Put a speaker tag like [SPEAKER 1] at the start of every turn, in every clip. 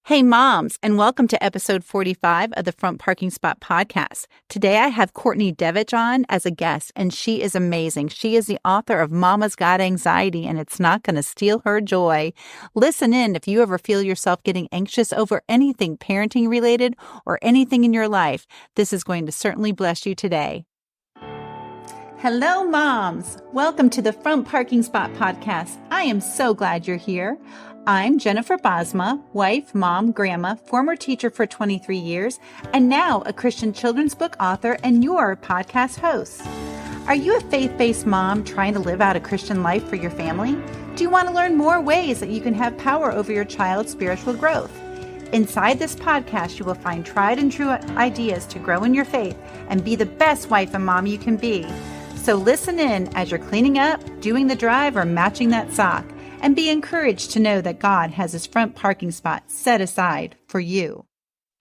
[SPEAKER 1] Hey moms, and welcome to episode 45 of the Front Parking Spot podcast. Today I have Courtney Devich on as a guest, and she is amazing. She is the author of Mama's Got Anxiety, and It's Not Going to Steal Her Joy. Listen in if you ever feel yourself getting anxious over anything parenting related or anything in your life. This is going to certainly bless you today. Hello, moms. Welcome to the Front Parking Spot podcast. I am so glad you're here. I'm Jennifer Bosma, wife, mom, grandma, former teacher for 23 years, and now a Christian children's book author and your podcast host. Are you a faith-based mom trying to live out a Christian life for your family? Do you want to learn more ways that you can have power over your child's spiritual growth? Inside this podcast, you will find tried and true ideas to grow in your faith and be the best wife and mom you can be. So listen in as you're cleaning up, doing the drive, or matching that sock, and be encouraged to know that God has his front parking spot set aside for you.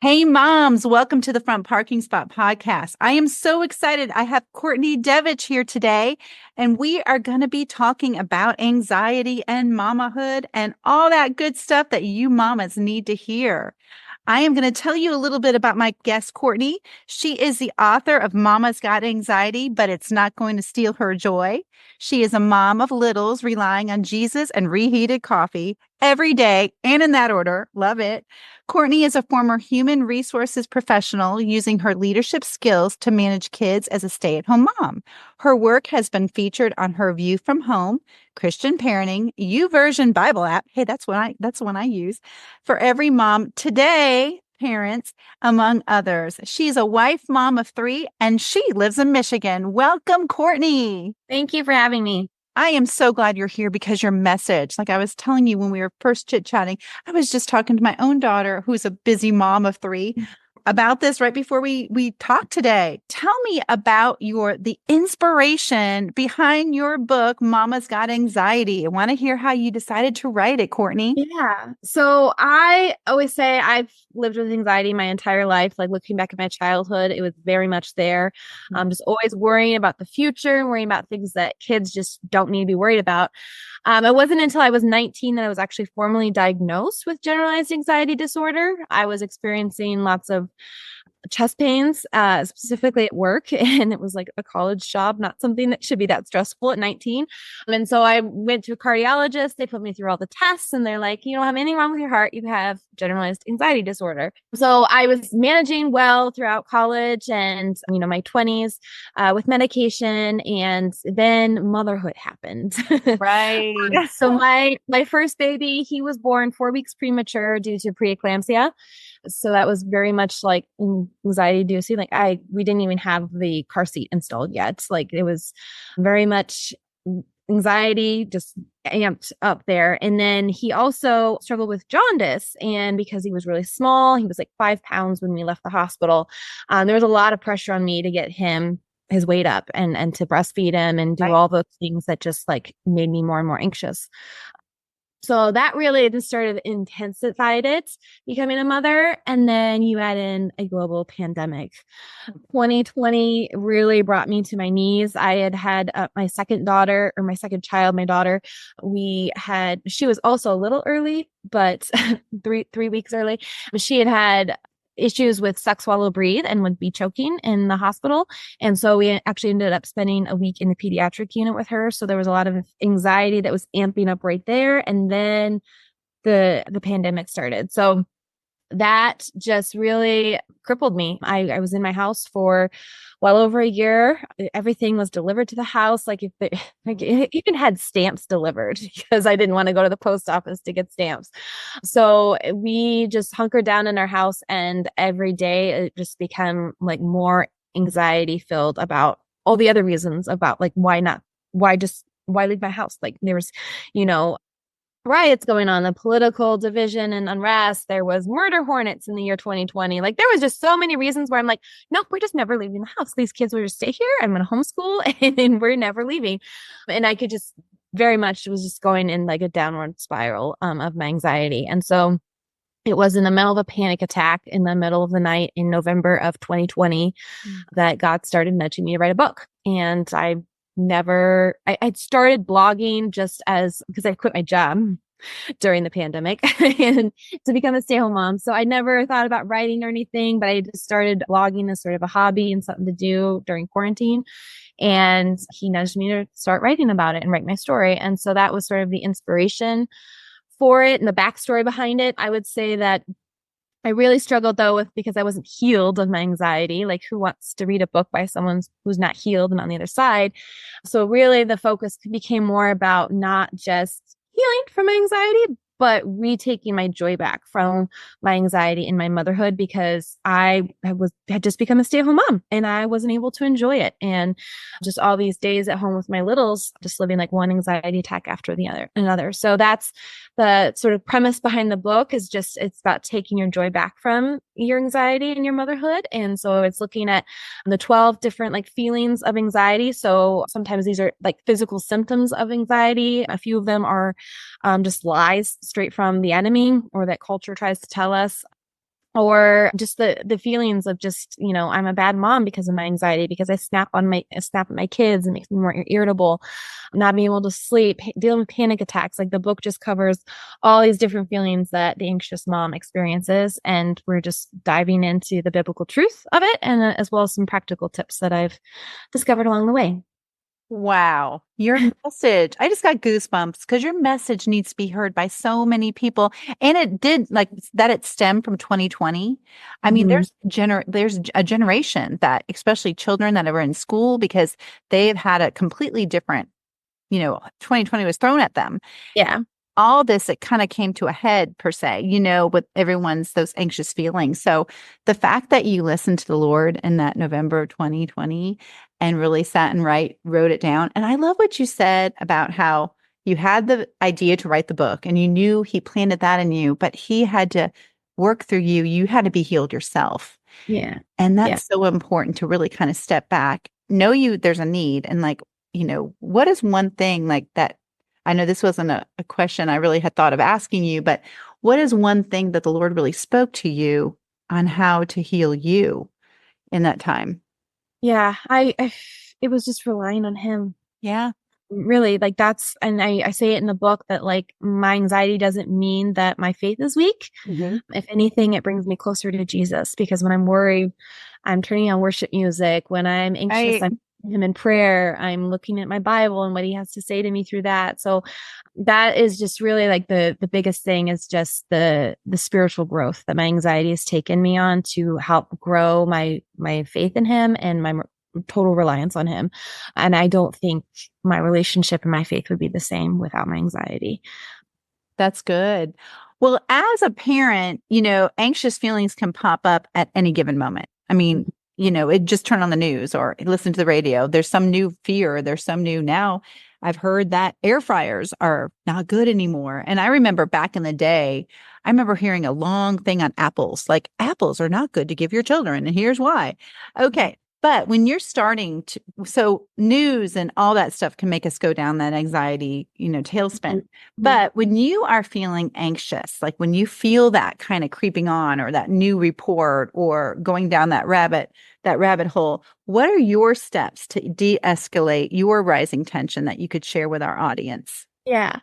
[SPEAKER 1] Hey moms, welcome to the Front Parking Spot podcast. I am so excited. I have Courtney Devich here today, and we are going to be talking about anxiety and mamahood and all that good stuff that you mamas need to hear. I am going to tell you a little bit about my guest, Courtney. She is the author of Mama's Got Anxiety, but It's Not Going to Steal Her Joy. She is a mom of littles relying on Jesus and reheated coffee every day, and in that order. Love it. Courtney is a former human resources professional using her leadership skills to manage kids as a stay-at-home mom. Her work has been featured on her View from Home, Christian Parenting, YouVersion Bible app. Hey, that's the one I use. For Every Mom Today, parents, among others. She's a wife, mom of 3, and she lives in Michigan. Welcome, Courtney.
[SPEAKER 2] Thank you for having me.
[SPEAKER 1] I am so glad you're here because your message, like I was telling you when we were first chit-chatting, I was just talking to my own daughter, who's a busy mom of 3, about this right before we talked today. Tell me about the inspiration behind your book, Mama's Got Anxiety. I want to hear how you decided to write it, Courtney.
[SPEAKER 2] Yeah. So I always say I've lived with anxiety my entire life. Like looking back at my childhood, it was very much there. I'm just always worrying about the future and worrying about things that kids just don't need to be worried about. It wasn't until I was 19 that I was actually formally diagnosed with generalized anxiety disorder. I was experiencing lots of chest pains, specifically at work. And it was like a college job, not something that should be that stressful at 19. And so I went to a cardiologist. They put me through all the tests and they're like, you don't have anything wrong with your heart. You have generalized anxiety disorder. So I was managing well throughout college and, my 20s with medication. And then motherhood happened.
[SPEAKER 1] Right.
[SPEAKER 2] So my first baby, he was born 4 weeks premature due to preeclampsia. So that was very much like anxiety inducing. Like we didn't even have the car seat installed yet. Like it was very much anxiety, just amped up there. And then he also struggled with jaundice. And because he was really small, he was like 5 pounds when we left the hospital. There was a lot of pressure on me to get his weight up and to breastfeed him and do all those things that just like made me more and more anxious. So that really just started intensified it, becoming a mother. And then you add in a global pandemic. 2020 really brought me to my knees. I had my second daughter, or my second child, my daughter. She was also a little early, but 3 weeks early. But she had issues with suck, swallow, breathe, and would be choking in the hospital. And so we actually ended up spending a week in the pediatric unit with her. So there was a lot of anxiety that was amping up right there. And then the pandemic started. So that just really crippled me. I was in my house for well over a year. Everything was delivered to the house. Like it even had stamps delivered because I didn't want to go to the post office to get stamps. So we just hunkered down in our house, and every day it just became like more anxiety filled about all the other reasons about like why leave my house? Like there was, riots going on, the political division and unrest. There was murder hornets in the year 2020. Like there was just so many reasons where I'm like, nope, we're just never leaving the house. These kids will just stay here. I'm going to homeschool and we're never leaving. And I could just very much was just going in like a downward spiral of my anxiety. And so it was in the middle of a panic attack in the middle of the night in November of 2020 that God started nudging me to write a book. And I'd started blogging just because I quit my job. during the pandemic and to become a stay-at-home mom. So I never thought about writing or anything, but I just started blogging as sort of a hobby and something to do during quarantine. And he nudged me to start writing about it and write my story. And so that was sort of the inspiration for it and the backstory behind it. I would say that I really struggled though with because I wasn't healed of my anxiety. Like, who wants to read a book by someone who's not healed and on the other side? So really the focus became more about not just healing from my anxiety, but retaking my joy back from my anxiety in my motherhood, because I had just become a stay-at-home mom and I wasn't able to enjoy it. And just all these days at home with my littles, just living like one anxiety attack after the another. So that's the sort of premise behind the book, is just, it's about taking your joy back from your anxiety and your motherhood. And so it's looking at the 12 different like feelings of anxiety. So sometimes these are like physical symptoms of anxiety. A few of them are just lies straight from the enemy or that culture tries to tell us, or just the feelings of just, I'm a bad mom because of my anxiety, because I snap at my kids and makes me more irritable, not being able to sleep, dealing with panic attacks. Like, the book just covers all these different feelings that the anxious mom experiences. And we're just diving into the biblical truth of it, and as well as some practical tips that I've discovered along the way.
[SPEAKER 1] Wow. Your message, I just got goosebumps because your message needs to be heard by so many people. And it did, like that, it stemmed from 2020. I mean, there's a generation that, especially children that are in school, because they've had a completely different, 2020 was thrown at them.
[SPEAKER 2] Yeah.
[SPEAKER 1] All this, it kind of came to a head per se, with everyone's those anxious feelings. So the fact that you listened to the Lord in that November of 2020 and really sat and wrote it down. And I love what you said about how you had the idea to write the book and you knew he planted that in you, but he had to work through you. You had to be healed yourself.
[SPEAKER 2] Yeah.
[SPEAKER 1] And that's so important to really kind of step back, know there's a need. And like, what is one thing like that? I know this wasn't a question I really had thought of asking you, but what is one thing that the Lord really spoke to you on how to heal you in that time?
[SPEAKER 2] Yeah, it was just relying on him.
[SPEAKER 1] Yeah.
[SPEAKER 2] Really, like and I say it in the book that like my anxiety doesn't mean that my faith is weak.
[SPEAKER 1] Mm-hmm.
[SPEAKER 2] If anything, it brings me closer to Jesus, because when I'm worried, I'm turning on worship music. When I'm anxious, I'm him in prayer. I'm looking at my Bible and what he has to say to me through that. So that is just really like the biggest thing, is just the spiritual growth that my anxiety has taken me on to help grow my faith in him and my total reliance on him. And I don't think my relationship and my faith would be the same without my anxiety.
[SPEAKER 1] That's good. Well, as a parent, anxious feelings can pop up at any given moment. I mean, it just turn on the news or listen to the radio. There's some new fear. There's some new now. I've heard that air fryers are not good anymore. And I remember back in the day, I remember hearing a long thing on apples, like apples are not good to give your children. And here's why. Okay. But when you're so news and all that stuff can make us go down that anxiety, tailspin.
[SPEAKER 2] Mm-hmm.
[SPEAKER 1] But when you are feeling anxious, like when you feel that kind of creeping on, or that new report, or going down that rabbit hole, what are your steps to de-escalate your rising tension that you could share with our audience?
[SPEAKER 2] Yeah.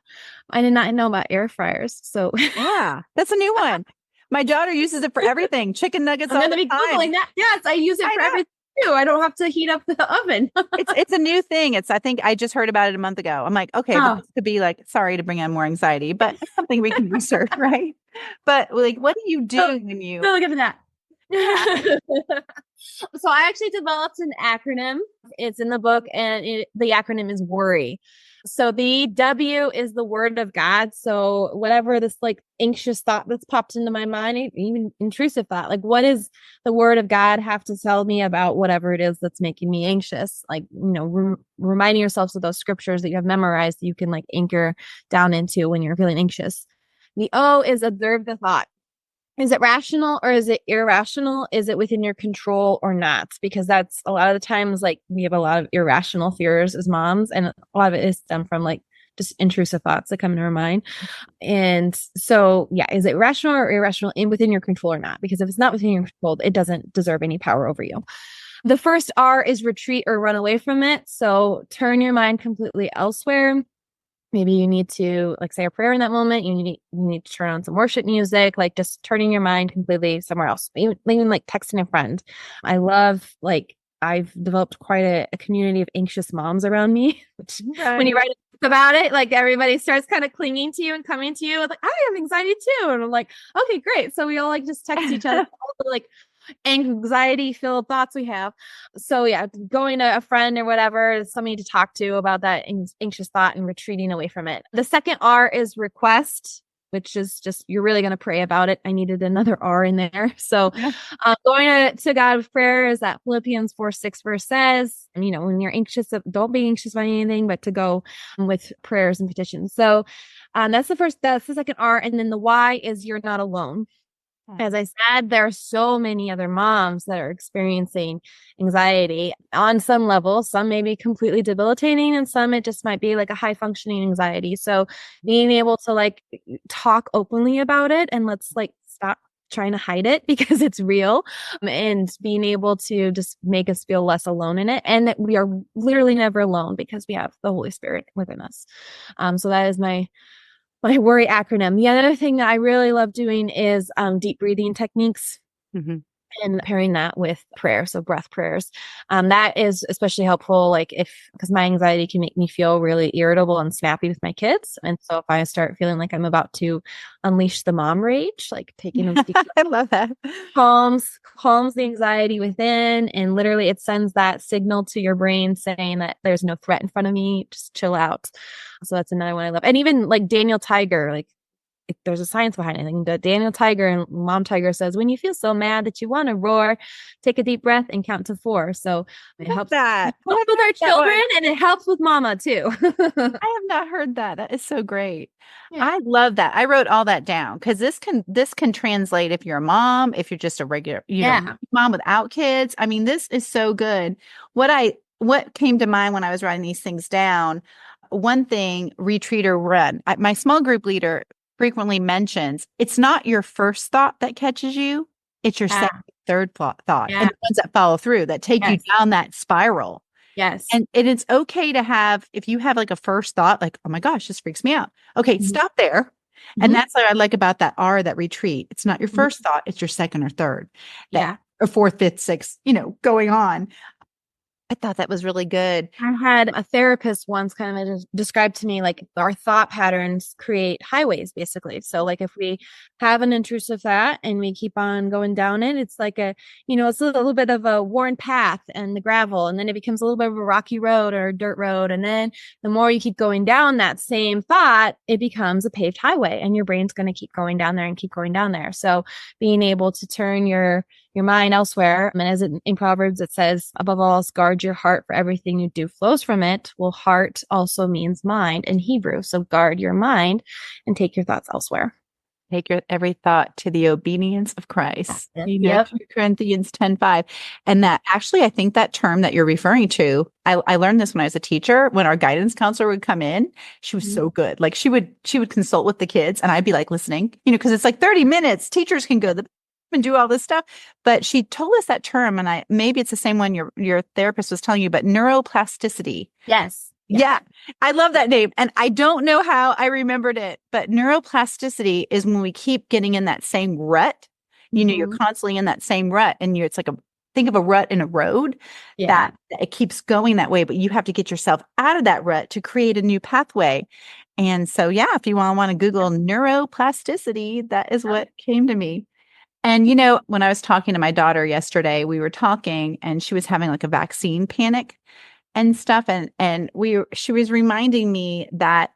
[SPEAKER 2] I did not know about air fryers. So
[SPEAKER 1] yeah, that's a new one. My daughter uses it for everything. Chicken nuggets all the time.
[SPEAKER 2] Googling that. Yes, I use it for everything. I don't have to heat up the oven.
[SPEAKER 1] It's a new thing. I think I just heard about it a month ago. I'm like, okay, but this could be like, sorry to bring on more anxiety, but it's something we can research, right? But like, what do you do when you
[SPEAKER 2] look at that? So I actually developed an acronym. It's in the book, and the acronym is WORRY. So the W is the word of God. So whatever this like anxious thought that's popped into my mind, even intrusive thought, like what does the word of God have to tell me about whatever it is that's making me anxious? Like, reminding yourselves of those scriptures that you have memorized that you can like anchor down into when you're feeling anxious. The O is observe the thought. Is it rational or is it irrational? Is it within your control or not? Because that's a lot of the times, like we have a lot of irrational fears as moms, and a lot of it is stemmed from like just intrusive thoughts that come into our mind. And so, yeah, is it rational or irrational and within your control or not? Because if it's not within your control, it doesn't deserve any power over you. The first R is retreat or run away from it. So turn your mind completely elsewhere. maybe you need to like say a prayer in that moment. You need to turn on some worship music, like just turning your mind completely somewhere else. Even like texting a friend. I love like I've developed quite a community of anxious moms around me, which when you write about it, like everybody starts kind of clinging to you and coming to you with like, I have anxiety too. And I'm like, okay, great. So we all like just text each other all the like anxiety filled thoughts we have. So yeah, going to a friend or whatever, somebody to talk to about that anxious thought and retreating away from it. The second R is request, which is just you're really going to pray about it. I needed another R in there. So going to God with prayer is that Philippians 4:6 verse says, and you know, when you're anxious, don't be anxious about anything, but to go with prayers and petitions. So that's the second R. And then the Y is you're not alone. As I said, there are so many other moms that are experiencing anxiety on some level. Some may be completely debilitating, and some it just might be like a high functioning anxiety. So being able to like talk openly about it and let's like stop trying to hide it because it's real, and being able to just make us feel less alone in it, and that we are literally never alone because we have the Holy Spirit within us. So that is my worry acronym. The other thing that I really love doing is deep breathing techniques. And pairing that with prayer, so breath prayers. That is especially helpful, like because my anxiety can make me feel really irritable and snappy with my kids. And so if I start feeling like I'm about to unleash the mom rage, like taking them deep
[SPEAKER 1] I love that.
[SPEAKER 2] calms the anxiety within, and literally it sends that signal to your brain saying that there's no threat in front of me, just chill out. So that's another one I love. And even like Daniel Tiger, like there's a science behind it. Like Daniel Tiger and Mom Tiger says, when you feel so mad that you want to roar, take a deep breath and count to 4. So it helps
[SPEAKER 1] that.
[SPEAKER 2] with our children and it helps with mama too.
[SPEAKER 1] I have not heard that. That is so great.
[SPEAKER 2] Yeah.
[SPEAKER 1] I love that. I wrote all that down because this can translate if you're a mom, if you're just a regular, mom without kids. I mean, this is so good. What came to mind when I was writing these things down, one thing, retreat or run. My small group leader frequently mentions it's not your first thought that catches you, it's your second, third thought, and the ones that follow through that take you down that spiral.
[SPEAKER 2] Yes.
[SPEAKER 1] And it's okay to have, if you have like a first thought, like, oh my gosh, this freaks me out. Okay, stop there. And that's what I like about that R, that retreat. It's not your first thought, it's your second or third. Or fourth, fifth, sixth, going on. I thought that was really good.
[SPEAKER 2] I had a therapist once kind of describe to me like our thought patterns create highways, basically. So like if we have an intrusive thought and we keep on going down it, it's like it's a little bit of a worn path and the gravel, and then it becomes a little bit of a rocky road or a dirt road. And then the more you keep going down that same thought, it becomes a paved highway, and your brain's going to keep going down there and keep going down there. So being able to turn your mind elsewhere. And as in Proverbs, it says, above all else, guard your heart, for everything you do flows from it. Well, heart also means mind in Hebrew. So guard your mind and take your thoughts elsewhere.
[SPEAKER 1] Take your every thought to the obedience of Christ. 2 Corinthians 10:5. And that actually, I think that term that you're referring to, I learned this when I was a teacher. When our guidance counselor would come in, she was so good. Like she would consult with the kids, and I'd be like listening, because it's like 30 minutes. Teachers can go and do all this stuff. But she told us that term, and maybe it's the same one your therapist was telling you, but neuroplasticity.
[SPEAKER 2] Yes.
[SPEAKER 1] Yeah. I love that name. And I don't know how I remembered it, but neuroplasticity is when we keep getting in that same rut. You're constantly in that same rut, and it's like think of a rut in a road that it keeps going that way, but you have to get yourself out of that rut to create a new pathway. And so, if you want to Google neuroplasticity, that is what came to me. And, when I was talking to my daughter yesterday, we were talking and she was having like a vaccine panic and stuff. And she was reminding me that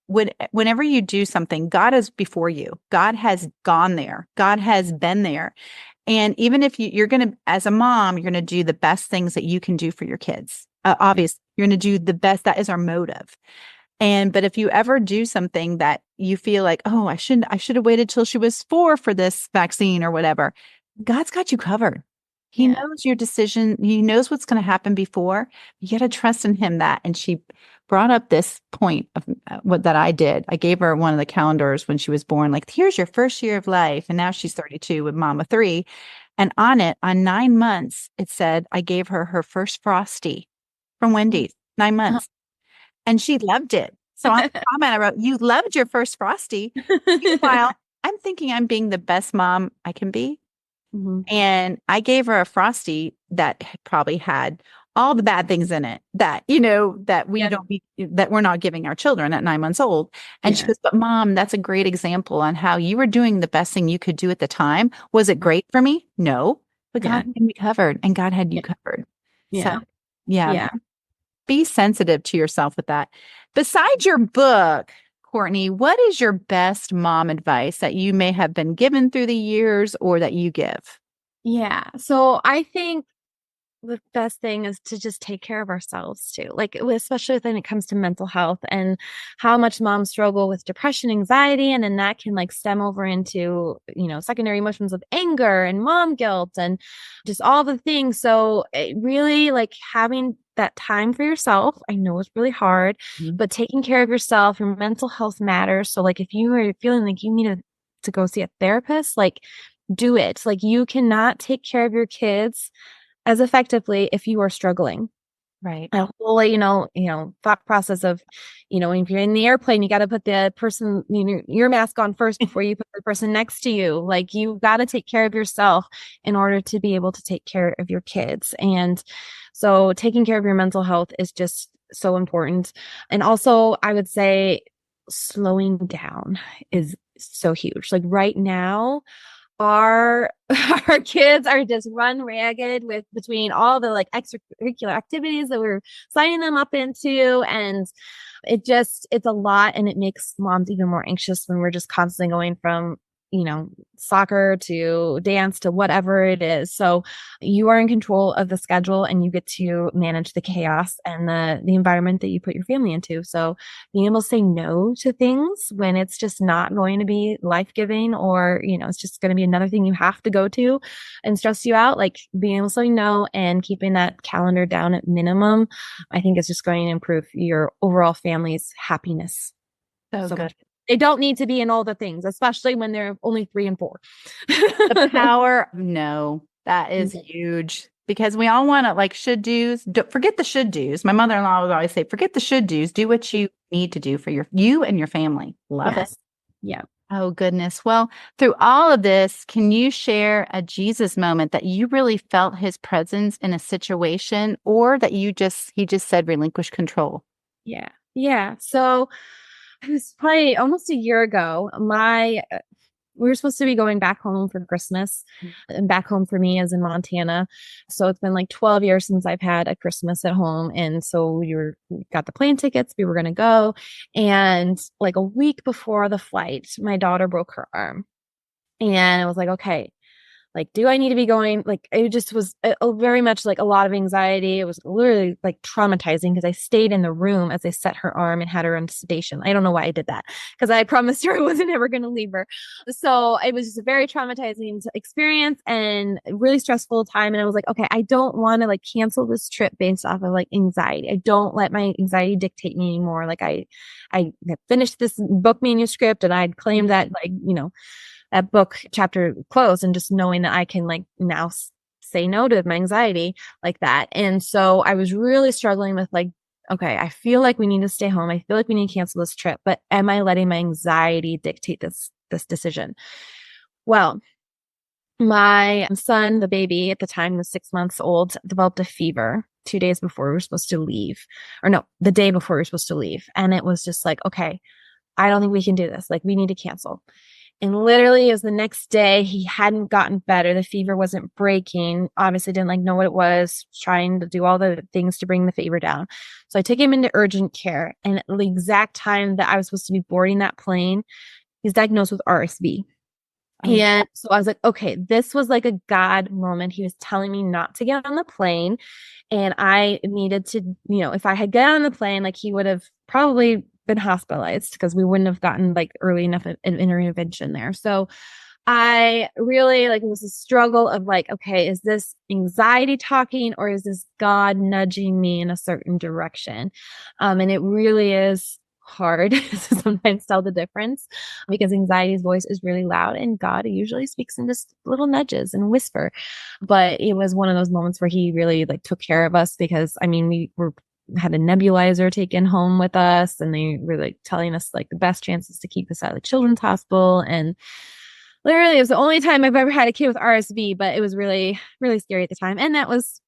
[SPEAKER 1] whenever you do something, God is before you. God has gone there. God has been there. And even if you're going to, as a mom, you're going to do the best things that you can do for your kids. Obviously, you're going to do the best. That is our motive. But if you ever do something that you feel like, oh, I should have waited till she was 4 for this vaccine or whatever, God's got you covered. He knows your decision. He knows what's going to happen before. You got to trust in him that. And she brought up this point of what that I did. I gave her one of the calendars when she was born, like, here's your first year of life. And now she's 32 with Mama 3. And on it, on 9 months, it said, I gave her first Frosty from Wendy's, 9 months. And she loved it. So on the comment, I wrote, you loved your first Frosty. Meanwhile, I'm thinking I'm being the best mom I can be.
[SPEAKER 2] Mhm.
[SPEAKER 1] And I gave her a Frosty that probably had all the bad things in it that, that we
[SPEAKER 2] Yeah.
[SPEAKER 1] don't be, that we're not giving our children at 9 months old. And she
[SPEAKER 2] Yeah.
[SPEAKER 1] goes, but Mom, that's a great example on how you were doing the best thing you could do at the time. Was it great for me? No, but God
[SPEAKER 2] Yeah.
[SPEAKER 1] had me covered and God had you covered. So
[SPEAKER 2] Yeah.
[SPEAKER 1] yeah,
[SPEAKER 2] Yeah.
[SPEAKER 1] be sensitive to yourself with that. Besides your book, Courtney, what is your best mom advice that you may have been given through the years or that you give?
[SPEAKER 2] Yeah. So I think the best thing is to just take care of ourselves too. Like, especially when it comes to mental health and how much moms struggle with depression, anxiety, and then that can like stem over into, secondary emotions of anger and mom guilt and just all the things. So it really like having that time for yourself. I know it's really hard,
[SPEAKER 1] Mhm.
[SPEAKER 2] but taking care of yourself, your mental health matters. So like if you are feeling like you need to go see a therapist, like do it. Like you cannot take care of your kids as effectively if you are struggling.
[SPEAKER 1] Right.
[SPEAKER 2] A whole, thought process of, if you're in the airplane, you got to put the person, your mask on first before you put the person next to you. Like you got to take care of yourself in order to be able to take care of your kids. And so taking care of your mental health is just so important. And also, I would say slowing down is so huge. Like right now, our our kids are just run ragged with between all the like extracurricular activities that we're signing them up into, and it's a lot, and it makes moms even more anxious when we're just constantly going from soccer to dance to whatever it is. So you are in control of the schedule and you get to manage the chaos and the environment that you put your family into. So being able to say no to things when it's just not going to be life-giving, or it's just going to be another thing you have to go to and stress you out, like being able to say no and keeping that calendar down at minimum, I think is just going to improve your overall family's happiness
[SPEAKER 1] So
[SPEAKER 2] so
[SPEAKER 1] good.
[SPEAKER 2] much. They don't need to be in all the things, especially when they're only 3 and 4.
[SPEAKER 1] The power of no, that is
[SPEAKER 2] Mhm.
[SPEAKER 1] huge because we all want to like should do's. Forget the should do's. My mother-in-law would always say, forget the should do's. Do what you need to do for you and your family. Love it.
[SPEAKER 2] Yes. Yeah.
[SPEAKER 1] Oh, goodness. Well, through all of this, can you share a Jesus moment that you really felt his presence in a situation or that he just said relinquish control?
[SPEAKER 2] Yeah. Yeah. So it was probably almost a year ago. We were supposed to be going back home for Christmas, and back home for me is in Montana. So it's been like 12 years since I've had a Christmas at home. And so we got the plane tickets, we were going to go. And like a week before the flight, my daughter broke her arm. And I was like, okay, like, do I need to be going? Like, it just was very much like a lot of anxiety. It was literally like traumatizing because I stayed in the room as they set her arm and had her on sedation. I don't know why I did that because I promised her I wasn't ever going to leave her. So it was just a very traumatizing experience and really stressful time. And I was like, okay, I don't want to like cancel this trip based off of like anxiety. I don't let my anxiety dictate me anymore. Like I finished this book manuscript and I'd claimed that like, that book chapter closed, and just knowing that I can like now say no to my anxiety like that. And so I was really struggling with like, okay, I feel like we need to stay home. I feel like we need to cancel this trip, but am I letting my anxiety dictate this decision? Well, my son, the baby at the time was 6 months old, developed a fever 2 days before we were supposed to leave, or no, the day before we were supposed to leave. And it was just like, okay, I don't think we can do this. Like, we need to cancel. And literally, it was the next day. He hadn't gotten better. The fever wasn't breaking. Obviously, didn't like know what it was. Trying to do all the things to bring the fever down. So I took him into urgent care. And at the exact time that I was supposed to be boarding that plane, he's diagnosed with RSV.
[SPEAKER 1] Oh,
[SPEAKER 2] And so I was like, okay, this was like a God moment. He was telling me not to get on the plane. And I needed to, if I had gotten on the plane, like he would have probably been hospitalized because we wouldn't have gotten like early enough intervention there. So I really like, it was a struggle of like, okay, is this anxiety talking or is this God nudging me in a certain direction? And it really is hard to sometimes tell the difference because anxiety's voice is really loud and God usually speaks in just little nudges and whisper. But it was one of those moments where he really like took care of us because I mean, we were had a nebulizer taken home with us, and they were like telling us like the best chances to keep us out of the children's hospital. And literally, it was the only time I've ever had a kid with RSV, but it was really, really scary at the time. And that was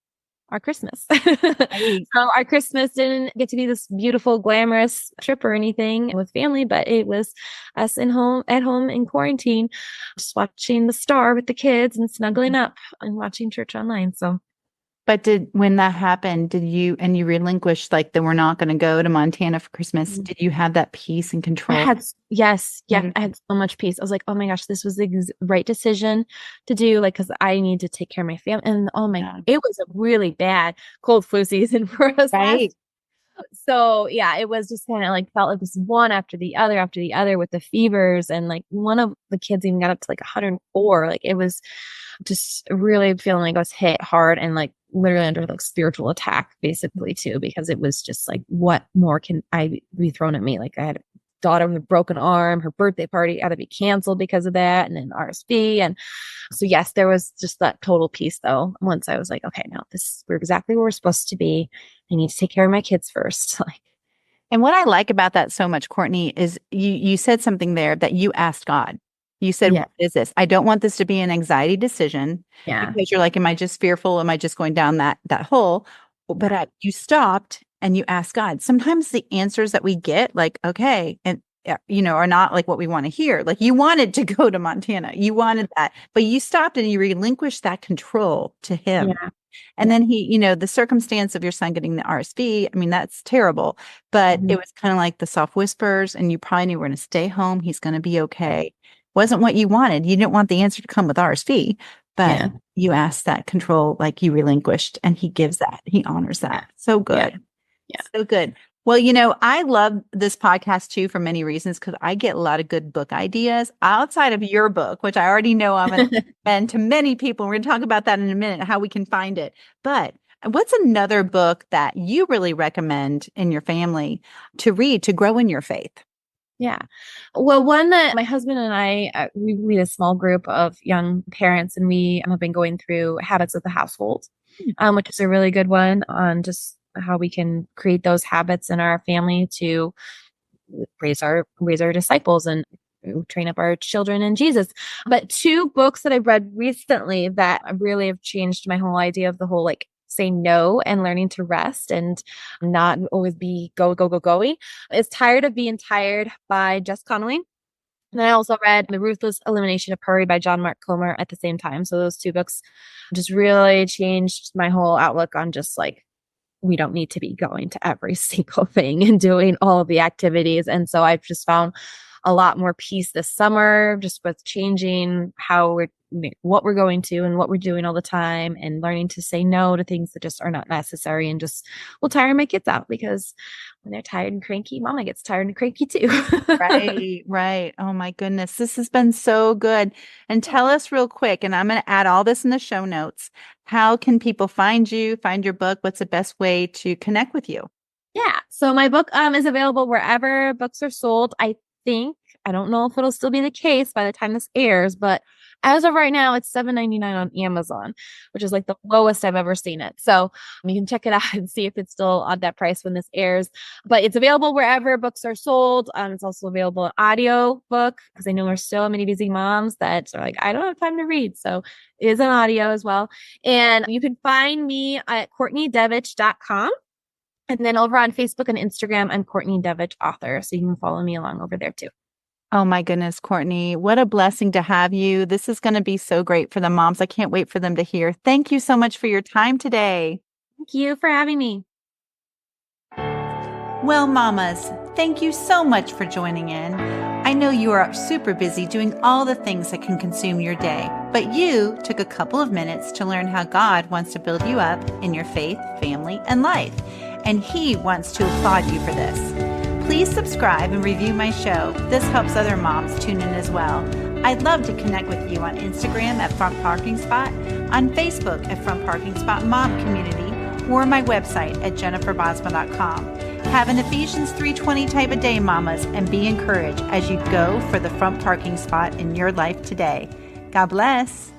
[SPEAKER 2] our Christmas.
[SPEAKER 1] Right.
[SPEAKER 2] So our Christmas didn't get to be this beautiful, glamorous trip or anything with family, but it was us at home in quarantine, just watching the star with the kids and snuggling up and watching church online. So
[SPEAKER 1] But when that happened, you relinquished, like, that we're not going to go to Montana for Christmas. Did you have that peace and control?
[SPEAKER 2] Yes. I had so much peace. I was like, oh my gosh, this was the right decision to do. Like, cause I need to take care of my family. And it was a really bad cold flu season for us.
[SPEAKER 1] Right.
[SPEAKER 2] So yeah, it was just kind of like felt like this one after the other with the fevers. And like one of the kids even got up to like 104. Like it was just really feeling like I was hit hard and like literally under like spiritual attack basically too, because it was just like, what more can I be thrown at me? Like I had a daughter with a broken arm, her birthday party had to be canceled because of that, and then RSV. And so yes, there was just that total peace though. Once I was like, okay, no, we're exactly where we're supposed to be. I need to take care of my kids first. Like,
[SPEAKER 1] And what I like about that so much, Courtney, is you said something there that you asked God. You said,
[SPEAKER 2] Yeah.
[SPEAKER 1] what is this? I don't want this to be an anxiety decision.
[SPEAKER 2] Yeah.
[SPEAKER 1] Because you're like, am I just fearful? Am I just going down that hole? But you stopped and you asked God. Sometimes the answers that we get, like, okay, and are not like what we want to hear. Like you wanted to go to Montana. You wanted that, but you stopped and you relinquished that control to him.
[SPEAKER 2] Yeah.
[SPEAKER 1] And then he, the circumstance of your son getting the RSV, I mean, that's terrible, but it was kind of like the soft whispers, and you probably knew we're going to stay home. He's going to be okay. Wasn't what you wanted. You didn't want the answer to come with RSV, but you asked that control, like you relinquished, and he gives that. He honors that. So good.
[SPEAKER 2] Yeah.
[SPEAKER 1] So good. Well, I love this podcast too for many reasons, because I get a lot of good book ideas outside of your book, which I already know I'm going to recommend to many people. We're going to talk about that in a minute, how we can find it. But what's another book that you really recommend in your family to read to grow in your faith?
[SPEAKER 2] Yeah. Well, one that my husband and I, we lead a small group of young parents, and we have been going through Habits of the Household, which is a really good one on just how we can create those habits in our family to raise our disciples and train up our children in Jesus. But two books that I've read recently that really have changed my whole idea of the whole like saying no and learning to rest and not always be go is Tired of Being Tired by Jess Connolly. And I also read The Ruthless Elimination of Hurry by John Mark Comer at the same time. So those two books just really changed my whole outlook on just like, we don't need to be going to every single thing and doing all of the activities. And so I've just found a lot more peace this summer, just with changing what we're going to and what we're doing all the time, and learning to say no to things that just are not necessary, and just will tire my kids out, because when they're tired and cranky, mama gets tired and cranky too.
[SPEAKER 1] Right. Oh my goodness. This has been so good. And tell us real quick, and I'm going to add all this in the show notes. How can people find you, find your book? What's the best way to connect with you?
[SPEAKER 2] Yeah. So my book is available wherever books are sold. I don't know if it'll still be the case by the time this airs, but as of right now, it's $7.99 on Amazon, which is like the lowest I've ever seen it. So you can check it out and see if it's still on that price when this airs. But it's available wherever books are sold. It's also available in audio book, because I know there's so many busy moms that are like, I don't have time to read. So it is an audio as well. And you can find me at CourtneyDevich.com. And then over on Facebook and Instagram, I'm Courtney Devich Author. So you can follow me along over there too.
[SPEAKER 1] Oh my goodness, Courtney, what a blessing to have you. This is going to be so great for the moms. I can't wait for them to hear. Thank you so much for your time today.
[SPEAKER 2] Thank you for having me.
[SPEAKER 1] Well, mamas, thank you so much for joining in. I know you are super busy doing all the things that can consume your day, but you took a couple of minutes to learn how God wants to build you up in your faith, family, and life. And He wants to applaud you for this. Please subscribe and review my show. This helps other moms tune in as well. I'd love to connect with you on Instagram at Front Parking Spot, on Facebook at Front Parking Spot Mom Community, or my website at jenniferbosma.com. Have an Ephesians 3:20 type of day, mamas, and be encouraged as you go for the front parking spot in your life today. God bless.